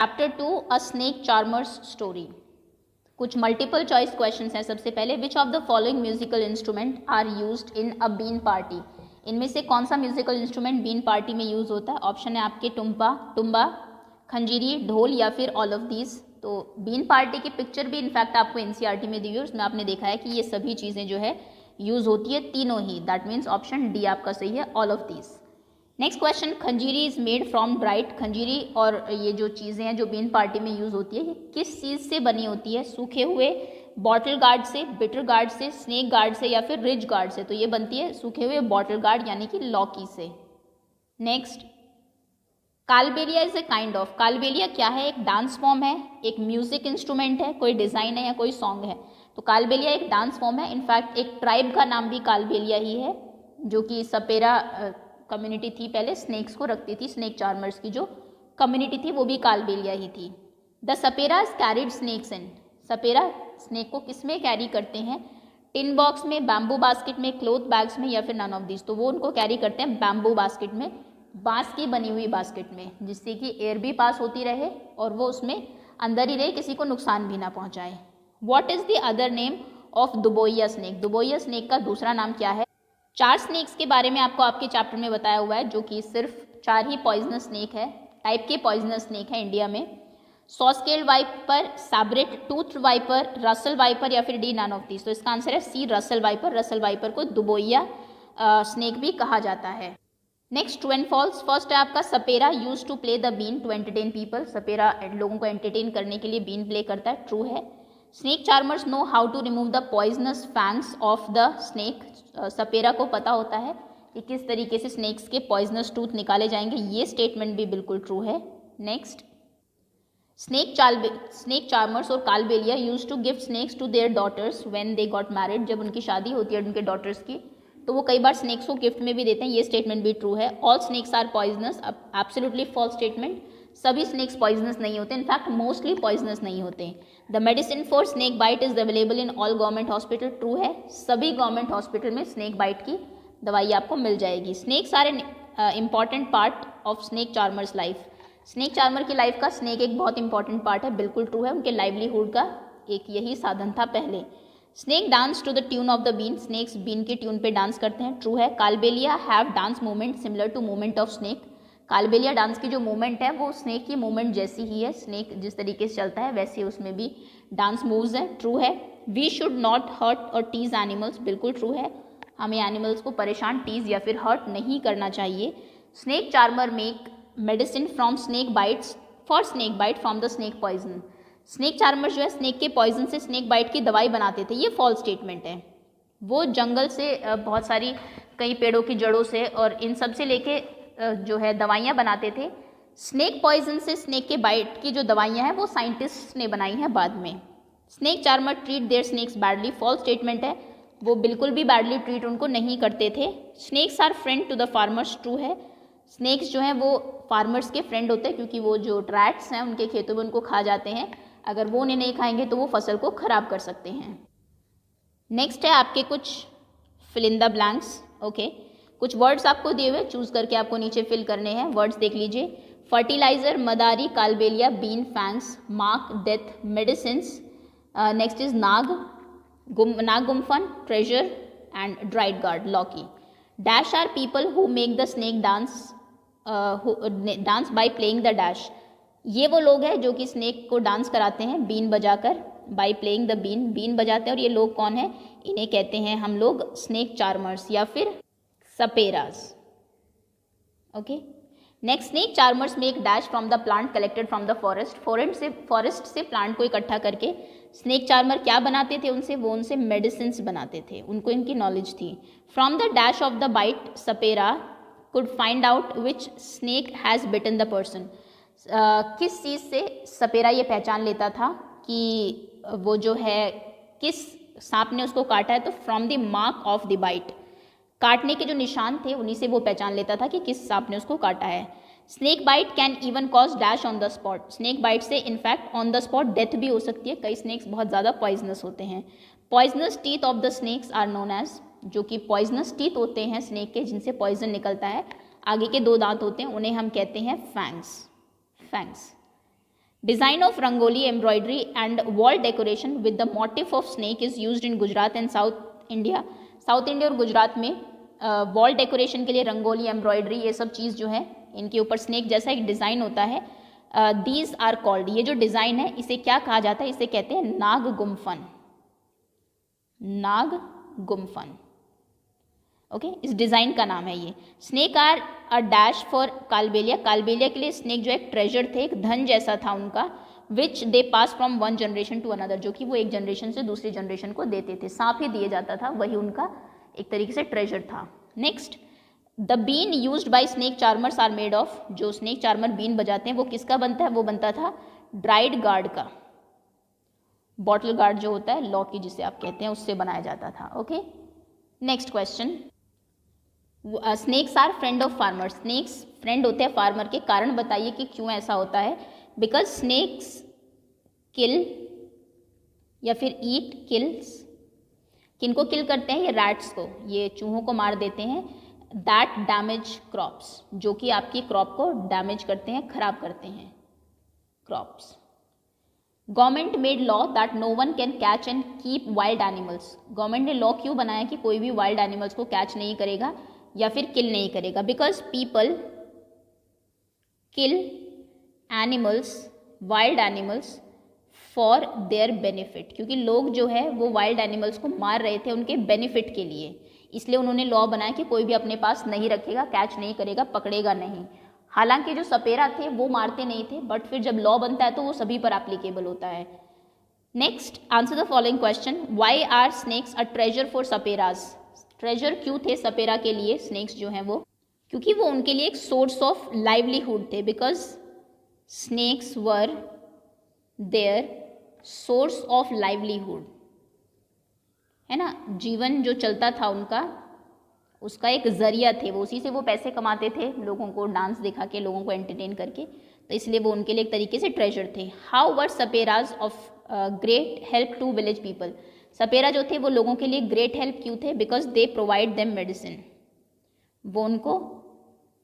Chapter 2 a snake charmers story. कुछ multiple choice questions हैं। सबसे पहले, which of the following musical instrument are used in a been party? इनमें से कौन सा म्यूजिकल इंस्ट्रूमेंट बीन पार्टी में यूज होता है? ऑप्शन है आपके टुम्बा, खंजीरी, ढोल या फिर ऑल ऑफ दीज। तो बीन पार्टी की पिक्चर भी इनफैक्ट आपको एनसीईआरटी में दी हुई है, उसमें आपने देखा है कि ये सभी चीज़ें जो है यूज होती है, तीनों ही। दैट मीन्स ऑप्शन डी आपका सही है, all of these. Next question, khanjiri is made from dried. खंजीरी और ये जो चीज़ें हैं जो बीन पार्टी में यूज होती है, ये किस चीज़ से बनी होती है? सूखे हुए बॉटल गार्ड से, बिटर गार्ड से, स्नेक गार्ड से या फिर रिज गार्ड से? तो ये बनती है सूखे हुए बॉटल गार्ड यानी कि लौकी से। Next, Kalbelia is a kind of. Kalbelia क्या है? एक डांस फॉर्म है, एक म्यूजिक इंस्ट्रूमेंट है, कोई डिजाइन है या कोई सॉन्ग है? तो कालबेलिया एक डांस फॉर्म है। इनफैक्ट एक ट्राइब का नाम भी कालबेलिया ही है, जो कि सपेरा कम्युनिटी थी पहले, स्नेक्स को रखती थी। स्नेक चार्मर्स की जो कम्युनिटी थी वो भी कालबेलिया ही थी। The saperas carried snakes in. सपेरा स्नेक को किस में कैरी करते हैं? टिन बॉक्स में, बैम्बू बास्केट में, क्लोथ बैग्स में या फिर नन ऑफ दिस? तो वो उनको कैरी करते हैं बैम्बू बास्केट में, बांस की बनी हुई बास्केट में, जिससे कि एयर भी पास होती रहे और वो उसमें अंदर ही रहे, किसी को नुकसान भी ना पहुंचाए। What is the other name of Daboia snake? Daboia snake का दूसरा नाम क्या है? 4 स्नेक्स के बारे में आपको आपके चैप्टर में बताया हुआ है, जो कि सिर्फ 4 ही पॉइजनस स्नेक है, टाइप के पॉइजनस स्नेक है इंडिया में। Saw scale viper, sabre tooth viper, Russell viper या फिर डी नन ऑफ दिस? तो इसका आंसर है C, Russell viper. Russell viper को दुबोइया स्नेक भी कहा जाता है। Next, true and false. First है आपका, sapera use to play the been to entertain people. सपेरा लोगों को एंटरटेन करने के लिए बीन प्ले करता है, ट्रू है। Snake charmers know how to remove the poisonous fangs of the snake. सपेरा को पता होता है कि किस तरीके से स्नेक्स के पॉइजनस टूथ निकाले जाएंगे, ये स्टेटमेंट भी बिल्कुल ट्रू है। नेक्स्ट, स्नेक चार्मर्स और Kalbelia use to gift snakes to their daughters when they got married. जब उनकी शादी होती है उनके डॉटर्स की, तो वो कई बार स्नेक्स को गिफ्ट में भी देते हैं, ये स्टेटमेंट भी ट्रू है। All snakes are poisonous, absolutely false statement. सभी स्नेक्स पॉइजनस नहीं होते, इनफैक्ट मोस्टली पॉइजनस नहीं होते। The medicine for snake bite is available in all government hospital, true है। सभी गवर्नमेंट हॉस्पिटल में स्नेक बाइट की दवाई आपको मिल जाएगी। Snakes are an important part of snake charmers life. Snake charmer की लाइफ का स्नेक एक बहुत इंपॉर्टेंट पार्ट है, बिल्कुल ट्रू है। उनके लाइवलीहुड का एक यही साधन था पहले। Snake dance to the tune of the been. Snakes बीन के ट्यून पे डांस करते हैं, ट्रू है। Kalbelia have dance movement similar to movement of snake. Kalbelia dance की जो मूवमेंट है वो स्नेक की मूवमेंट जैसी ही है, स्नेक जिस तरीके से चलता है वैसे उसमें भी डांस मूव्स हैं, ट्रू है। वी शुड नॉट हर्ट और टीज एनिमल्स, बिल्कुल ट्रू है। हमें एनिमल्स को परेशान, टीज या फिर हर्ट नहीं करना चाहिए। Snake charmer make medicine from snake bites for snake bite from the snake poison. Snake charmer जो है स्नेक के पॉइजन से स्नेक बाइट की दवाई बनाते थे, ये फॉल्स स्टेटमेंट है। वो जंगल से बहुत सारी कई पेड़ों की जड़ों से और इन सब से लेके जो है दवाइयाँ बनाते थे। स्नेक पॉइजन से स्नेक के बाइट की जो दवाइयाँ हैं वो साइंटिस्ट ने बनाई हैं बाद में। Snake charmer treat their snakes badly, false statement है। वो बिल्कुल भी बैडली ट्रीट उनको नहीं करते थे। Snakes are friend to the farmers, true है। स्नेक्स जो हैं वो फार्मर्स के फ्रेंड होते हैं, क्योंकि वो जो रैट्स हैं उनके खेतों में उनको खा जाते हैं, अगर वो उन्हें नहीं खाएंगे तो वो फसल को खराब कर सकते हैं। नेक्स्ट है आपके कुछ fill in the blanks, okay. कुछ वर्ड्स आपको दिए हुए, चूज करके आपको नीचे फिल करने हैं। वर्ड्स देख लीजिए, fertiliser, madari, Kalbelia, been, fangs, mark, death, medicines. Next is naag, naag गुम्फन, treasure and dried gourd, lauki. Dash are people who make the snake dance dance by playing the dash. ये वो लोग हैं जो कि स्नेक को डांस कराते हैं बीन बजाकर, बाय प्लेइंग द बीन, बीन बजाते हैं। और ये लोग कौन है? इन्हें कहते हैं हम लोग स्नेक चार्मर्स या फिर saperas, okay. Next, snake charmers make dash from the plant collected from the forest. Forest से प्लांट को इकट्ठा करके स्नेक चार्मर क्या बनाते थे उनसे? वो उनसे मेडिसिन्स बनाते थे, उनको इनकी नॉलेज थी। From the dash of the bite sapera could find out which snake has bitten the person. किस चीज़ से सपेरा ये पहचान लेता था कि वो जो है किस सांप ने उसको काटा है? तो from the mark of the bite, काटने के जो निशान थे उन्हीं से वो पहचान लेता था कि किस सांप ने उसको काटा है। Snake bite can even cause dash on the spot. Snake bite से in fact on the spot death भी हो सकती है, कई स्नेक्स बहुत ज़्यादा पॉइजनस होते हैं। Poisonous teeth of the snakes are known as, जो कि पॉइजनस टीथ होते हैं स्नेक के जिनसे पॉइजन निकलता है, आगे के 2 दांत होते हैं, उन्हें हम कहते हैं fangs. Design of rangoli, embroidery and wall decoration with the motive of snake is used in Gujarat and south India. South India और गुजरात में वॉल डेकोरेशन के लिए रंगोली, एम्ब्रॉयडरी, ये सब चीज़ जो है इनके ऊपर स्नेक जैसा एक डिज़ाइन होता है। दीज आर कॉल्ड, ये जो डिज़ाइन है इसे क्या कहा जाता है? इसे कहते हैं नाग गुम्फन। नाग गुम्फन, ओके, इस डिज़ाइन का नाम है ये। Snake are a dash for Kalbelia. Kalbelia के लिए स्नेक जो एक ट्रेजर थे, एक धन जैसा था उनका, which they pass from one generation to another, जो कि वो एक जनरेशन से दूसरी जनरेशन को देते थे। सांप ही दिए जाता था, वही उनका एक तरीके से ट्रेजर था। Next, the been used by snake charmers are made of. जो स्नेक चार्मर बीन बजाते हैं वो किसका बनता है? वो बनता था ड्राइड गार्ड का। बॉटल गार्ड जो होता है, लॉकी जिसे आप कहते हैं, उससे बनाया जाता था। Okay, next question, snakes are friend of farmers. Snakes friend होते हैं फार्मर के, कारण बताइए कि क्यों ऐसा होता है? बिकॉज स्नेक्स किल या फिर ईट किल्स, किनको किल करते हैं? ये रैट्स को, ये चूहों को मार देते हैं। दैट डैमेज क्रॉप्स, जो कि आपकी क्रॉप को डैमेज करते हैं, खराब करते हैं crops. Government made law that no one can catch and keep wild animals. Government ने लॉ क्यों बनाया कि कोई भी वाइल्ड एनिमल्स को कैच नहीं करेगा या फिर किल नहीं करेगा? Because people kill animals, wild animals for their benefit, क्योंकि लोग जो है वो वाइल्ड एनिमल्स को मार रहे थे उनके बेनिफिट के लिए, इसलिए उन्होंने लॉ बनाया कि कोई भी अपने पास नहीं रखेगा, कैच नहीं करेगा, पकड़ेगा नहीं। हालांकि जो सपेरा थे वो मारते नहीं थे, बट फिर जब लॉ बनता है तो वो सभी पर एप्लीकेबल होता है। Next, answer the following question, why are snakes a treasure for saperas. Treasure क्यों थे सपेरा के लिए स्नेक्स जो हैं वो? क्योंकि वो उनके लिए एक सोर्स ऑफ लाइवलीहुड थे, because snakes were their source of livelihood, है ना, जीवन जो चलता था उनका, उसका एक जरिया थे वो, उसी से वो पैसे कमाते थे, लोगों को डांस दिखा के, लोगों को एंटरटेन करके, तो इसलिए वो उनके लिए एक तरीके से ट्रेजर थे। How were saperas of great help to village people. सपेरा जो थे वो लोगों के लिए ग्रेट हेल्प क्यों थे? Because they provide them medicine, वो उनको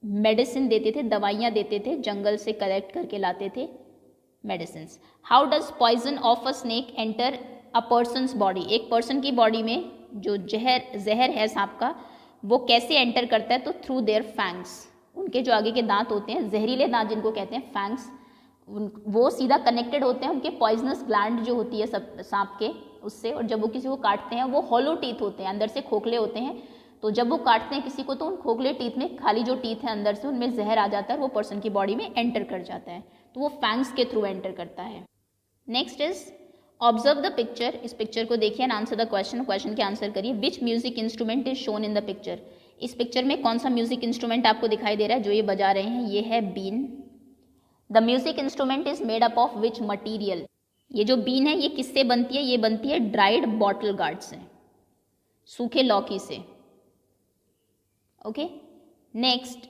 मेडिसिन देते थे, दवाइयाँ देते थे, जंगल से कलेक्ट करके लाते थे medicine. How does poison of a snake enter a person's body. एक पर्सन की बॉडी में जो जहर है सांप का, वो कैसे एंटर करता है? तो थ्रू देयर फैंग्स, उनके जो आगे के दांत होते हैं, जहरीले दांत जिनको कहते हैं फैंग्स, वो सीधा कनेक्टेड होते हैं उनके पॉइजनस ग्लैंड जो होती है सांप के उससे, और जब वो किसी को काटते हैं वो हॉलो टीथ होते हैं, अंदर से खोखले होते हैं, तो जब वो काटते हैं किसी को तो उन खोखले टीथ में, खाली जो टीथ है अंदर से, उनमें जहर आ जाता है और वो पर्सन की बॉडी में एंटर कर जाता है, तो वो फैंग्स के थ्रू एंटर करता है। Next is observe the picture. इस पिक्चर को देखिए and answer the question, question के आंसर करिए। Which music instrument is shown in the picture. इस पिक्चर में कौन सा म्यूजिक इंस्ट्रूमेंट आपको दिखाई दे रहा है जो ये बजा रहे हैं? ये है बीन। The music instrument is made up of which material. ये जो बीन है ये किससे बनती है? ये बनती है ड्राइड बॉटल गार्ड से, सूखे लौकी से। Okay, next,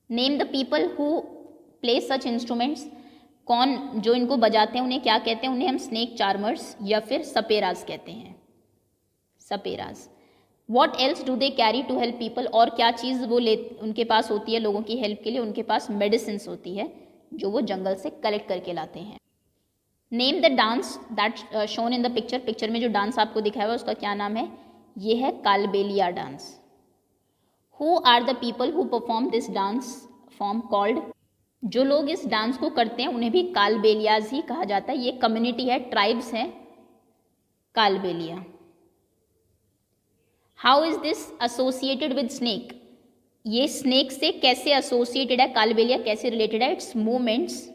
name the people who play such instruments. कौन जो इनको बजाते हैं उन्हें क्या कहते हैं? उन्हें हम स्नेक चार्मर्स या फिर सपेराज कहते हैं, सपेराज। What else do they carry to help people. और क्या चीज़ वो उनके पास होती है लोगों की हेल्प के लिए? उनके पास मेडिसिन होती है जो वो जंगल से कलेक्ट करके लाते हैं। Name the dance that shown in the picture. Picture में जो डांस आपको दिखाया हुआ है उसका क्या नाम है? ये है Kalbelia dance. Who are the people who perform this dance form called. जो लोग इस डांस को करते हैं उन्हें भी कालबेलियाज ही कहा जाता है। ये कम्युनिटी है, ट्राइब्स हैं Kalbelia. How is this associated with snake. ये स्नेक से कैसे एसोसिएटेड है, कालबेलिया कैसे रिलेटेड है? Its movements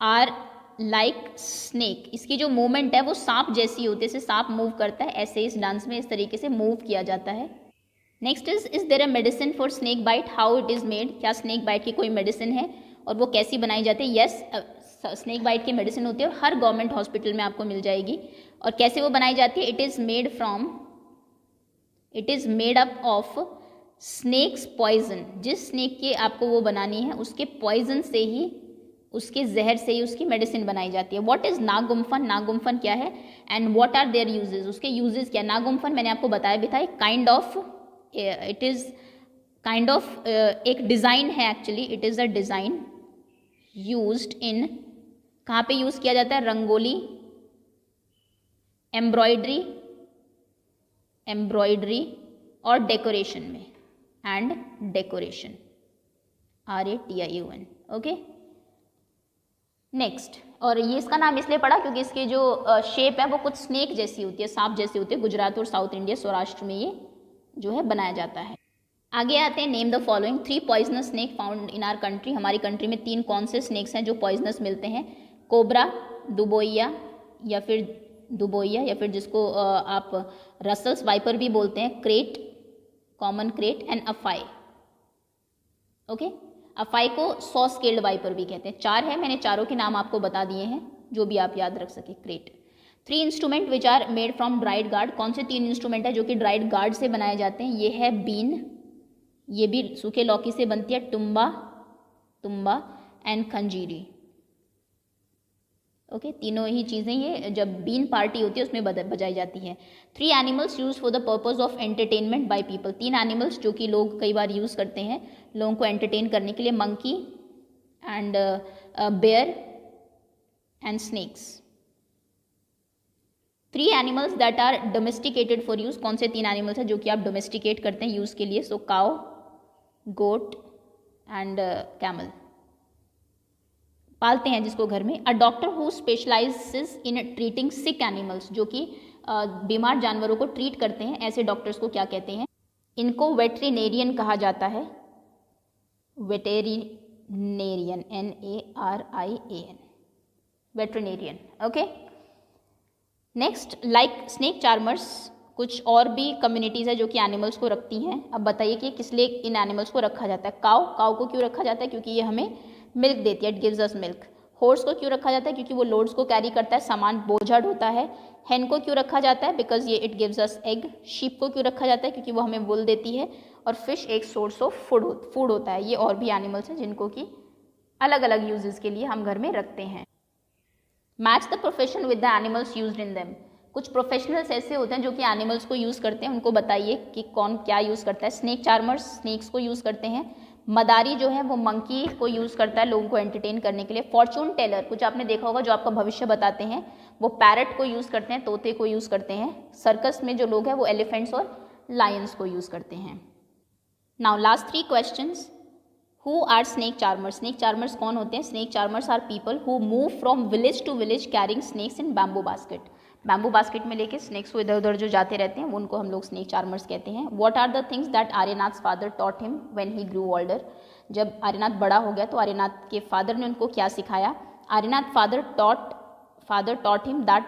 are like snake. इसकी जो मूवमेंट है वो सांप जैसी होती है, जैसे सांप मूव करता है ऐसे इस डांस में इस तरीके से मूव किया जाता है। Next is there a medicine for snake bite, how it is made. क्या स्नेक बाइट की कोई मेडिसिन है और वो कैसी बनाई जाती है? यस, स्नेक बाइट की मेडिसिन होती है और हर गवर्नमेंट हॉस्पिटल में आपको मिल जाएगी। और कैसे वो बनाई जाती है? It is made up of snakes poison. जिस स्नेक की आपको वो बनानी है उसके पॉइजन से ही, उसके जहर से ही उसकी मेडिसिन बनाई जाती है। What is नागुम्फन। नागुम्फन क्या है and what are their uses. उसके यूजेस क्या? नागुम्फन मैंने आपको बताया भी था, इट इज़ काइंड ऑफ एक डिज़ाइन है, actually it is a design used in, कहाँ पे यूज़ किया जाता है? रंगोली, एम्ब्रॉयडरी और डेकोरेशन में, and decoration, RATION। Okay, next, और ये इसका नाम इसलिए पड़ा क्योंकि इसकी जो शेप है वो कुछ स्नेक जैसी होती है, सांप जैसी होती है। गुजरात और साउथ इंडिया, सौराष्ट्र में ये जो है बनाया जाता है। आगे आते हैं, name the following 3 poisonous snake found in our country. हमारी कंट्री में 3 कौन से स्नेक्स हैं जो पॉइजनस मिलते हैं? कोबरा, दुबोइया या फिर जिसको आप रसल्स वाइपर भी बोलते हैं, krait, common krait, and afai. Okay, अफाई को सॉ स्केल्ड वाइपर भी कहते हैं। 4 है, मैंने चारों के नाम आपको बता दिए हैं, जो भी आप याद रख सके। Krait. 3 instrument which are made from dried gourd. कौन से 3 इंस्ट्रूमेंट है जो कि ड्राइड गार्ड से बनाए जाते हैं? ये है बीन, ये भी सूखे लौकी से बनती है, तुम्बा एंड खंजीरी। ओके, तीनों ही चीज़ें ये जब बीन पार्टी होती है उसमें बजाई जाती है। 3 animals use for the purpose of entertainment by people. 3 animals जो कि लोग कई बार यूज़ करते हैं लोगों को एंटरटेन करने के लिए, monkey and bear and snakes. 3 animals that are domesticated for use. कौन से 3 एनिमल्स हैं जो कि आप डोमेस्टिकेट करते हैं यूज़ के लिए? सो काउ, गोट एंड कैमल, पालते हैं जिसको घर में। A doctor who specialises in treating sick animals, जो कि बीमार जानवरों को ट्रीट करते हैं, ऐसे डॉक्टर्स को क्या कहते हैं? इनको वेटरिनेरियन कहा जाता है, veterinarian, NARIAN, veterinarian. Okay, next, like snake charmers, कुछ और भी कम्युनिटीज़ है जो कि एनिमल्स को रखती हैं। अब बताइए कि किस लिए इन एनिमल्स को रखा जाता है? काऊ को क्यों रखा जाता है? क्योंकि ये हमें मिल्क देती है, it gives us milk. Horse को क्यों रखा जाता है? क्योंकि वो लोड्स को कैरी करता है, सामान बोझा ढोता है। हेन को क्यों रखा जाता है? बिकॉज ये it gives us egg. Sheep को क्यों रखा जाता है? क्योंकि वो हमें वुल देती है। और फिश एक सोर्स ऑफ फूड होता है। ये और भी एनिमल्स हैं जिनको कि अलग अलग यूजेस के लिए हम घर में रखते हैं। Match the profession with the animals used in them. कुछ प्रोफेशनल्स ऐसे होते हैं जो कि एनिमल्स को यूज़ करते हैं, उनको बताइए कि कौन क्या यूज़ करता है? स्नेक चार्मर्स स्नेक्स को यूज़ करते हैं। मदारी जो है वो मंकी को यूज़ करता है लोगों को एंटरटेन करने के लिए। फॉर्चून टेलर, कुछ आपने देखा होगा जो आपका भविष्य बताते हैं, वो पैरट को यूज़ करते हैं, तोते को यूज़ करते हैं। सर्कस में जो लोग हैं वो एलिफेंट्स और लायंस को यूज़ करते हैं। Now last 3 questions. Who are snake charmers? Snake charmers कौन होते हैं? Snake charmers are people who move from village to village carrying snakes in bamboo basket. Bamboo basket में लेके स्नेक्स को इधर उधर जो जाते रहते हैं उनको हम लोग स्नेक चार्मर्स कहते हैं। What are the things that Aryanath's father taught him when he grew older? जब आर्यनाथ बड़ा हो गया तो आर्यनाथ के फादर ने उनको क्या सिखाया? Aryanath father taught him that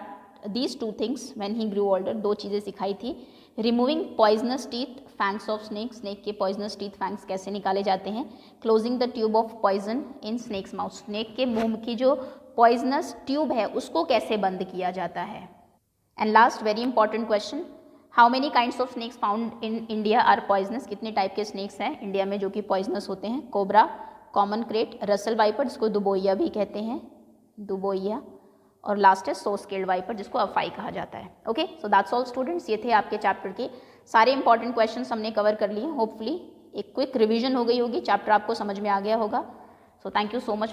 these 2 things when he grew older. 2 चीज़ें सिखाई थी। Removing poisonous teeth fangs off snake, snake के पॉइजनस टीथ फैंग्स कैसे निकाले जाते हैं। Closing the tube of poison in snake's mouth, snake के मुंह की जो पॉइजनस ट्यूब है उसको कैसे बंद किया जाता है। And last very important question, how many kinds of snakes found in India are poisonous? कितने टाइप के स्नेक्स हैं इंडिया में जो कि पॉइजनस होते हैं? Cobra, common krait, Russell viper जिसको दुबोइया भी कहते हैं, दुबोइया, और लास्ट है सो स्केल्ड वाइपर जिसको अफाई कहा जाता है। Okay, so that's all students, ये थे आपके चैप्टर के सारे इंपॉर्टेंट क्वेश्चंस हमने कवर कर लिए। होपफुली एक क्विक रिवीजन हो गई होगी, चैप्टर आपको समझ में आ गया होगा। So thank you so much.